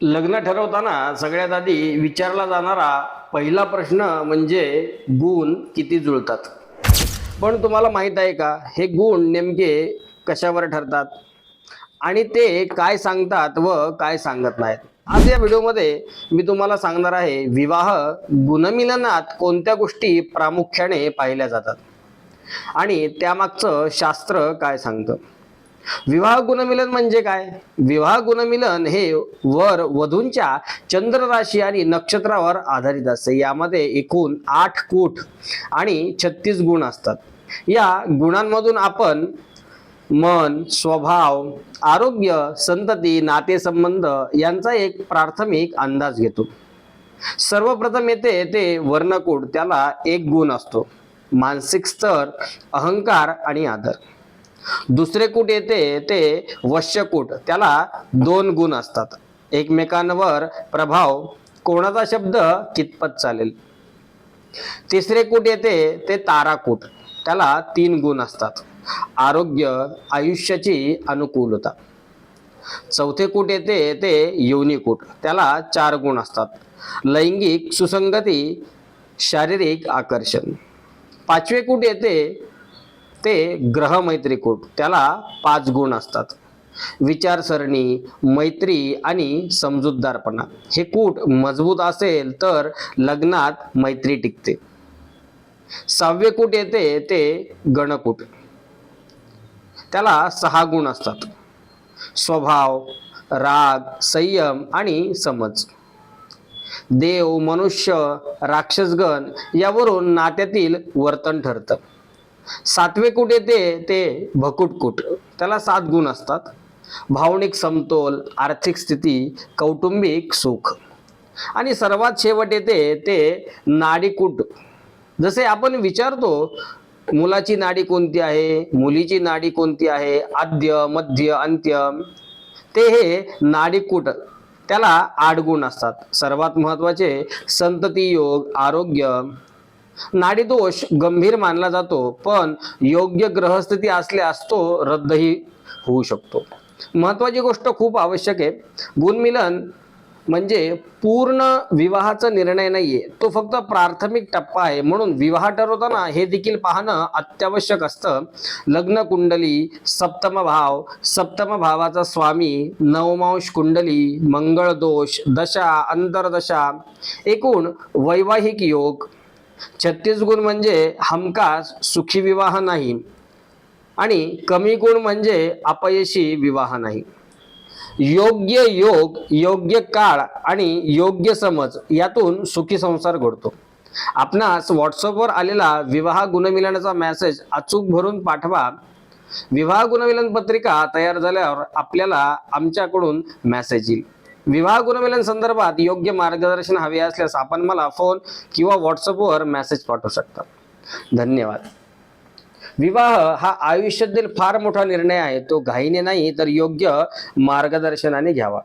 लग्न ठरवताना सगळ्यात आधी विचारला जाणारा पहिला प्रश्न म्हणजे गुण किती जुळतात. पण तुम्हाला माहित आहे का, हे गुण नेमके कशावर ठरतात आणि ते काय सांगतात व काय सांगत नाहीत. आज या व्हिडिओमध्ये मी तुम्हाला सांगणार आहे, विवाह गुणमिलनात कोणत्या गोष्टी प्रामुख्याने पाहिल्या जातात आणि त्यामागचं शास्त्र काय सांगतं. विवाह गुणमिलन म्हणजे काय? विवाह गुणमिलन हे वर वधूंच्या चंद्र राशी आणि नक्षत्रावर आधारित असते. यामध्ये एकूण 8 कूट आणि 36 गुण असतात. या गुणांमधून आपण मन, स्वभाव, आरोग्य, संतती, नातेसंबंध यांचा एक प्राथमिक अंदाज घेतो. सर्वप्रथम येते ते वर्णकूट, त्याला एक गुण असतो. मानसिक स्तर, अहंकार आणि आदर. दुसरे कूट येते ते वश्यकूट, त्याला 2 गुण असतात. एकमेकांवर प्रभाव, कोणाचा शब्द कितपत चालेल. तिसरे कूट येते ते ताराकूट, त्याला 3 गुण असतात. आरोग्य, आयुष्याची अनुकूलता. चौथे कूट येते ते योनिकूट, त्याला 4 गुण असतात. लैंगिक सुसंगती, शारीरिक आकर्षण. पाचवे कूट येते ते ग्रह मैत्रीकूट, त्याला 5 गुण असतात. विचारसरणी, मैत्री आणि समजूतदारपणा. हे कूट मजबूत असेल तर लग्नात मैत्री टिकते. 6वे कूट येते ते गणकूट, त्याला 6 गुण असतात. स्वभाव, राग, संयम आणि समज. देव, मनुष्य, राक्षसगण यावरून नात्यातील वर्तन ठरतं. 7वे कूट येते ते भकुटकूट, त्याला 7 गुण असतात. भावनिक समतोल, आर्थिक स्थिती, कौटुंबिक सुख. आणि सर्वात शेवट येते ते नाडीकूट. जसे आपण विचारतो मुलाची नाडी कोणती आहे, मुलीची नाडी कोणती आहे, आद्य, मध्य, अंत्य, ते हे नाडीकूट, त्याला 8 गुण असतात. सर्वात महत्त्वाचे संतती योग, आरोग्य. नाडीदोष गंभीर मानला जातो, पण योग्य ग्रहस्थिती असल्यास तो रद्दही होऊ शकतो. महत्त्वाची गोष्ट खूप आवश्यक आहे, गुणमिलन म्हणजे पूर्ण विवाहाचा निर्णय नाहीये, तो फक्त प्राथमिक टप्पा आहे. म्हणून विवाह ठरवताना हे देखील पाहणं अत्यावश्यक असतं. लग्न कुंडली, सप्तम भाव, सप्तम भावाचा स्वामी, नवमांश कुंडली, मंगळ दोष, दशा, अंतर्दशा, एकूण वैवाहिक योग. 36 गुण म्हणजे हमखास सुखी विवाह नाही आणि कमी गुण म्हणजे अपयशी विवाह नाही. योग्य योग, योग्य काळ आणि योग्य समज यातून सुखी संसार घडतो. आपणास व्हॉट्सअपवर आलेला विवाह गुणमिलनाचा मेसेज अचूक भरून पाठवा. विवाह गुणमिलन पत्रिका तयार झाल्यावर आपल्याला आमच्याकडून मेसेज येईल. विवाह गुणमिलन संदर्भात योग्य मार्गदर्शन हवे असल्यास आपण मला फोन किंवा व्हॉट्सअपवर मेसेज पाठवू शकता. धन्यवाद. विवाह हा आयुष्यातील फार मोठा निर्णय आहे. तो घाईने नाही तर योग्य मार्गदर्शनाने घ्यावा.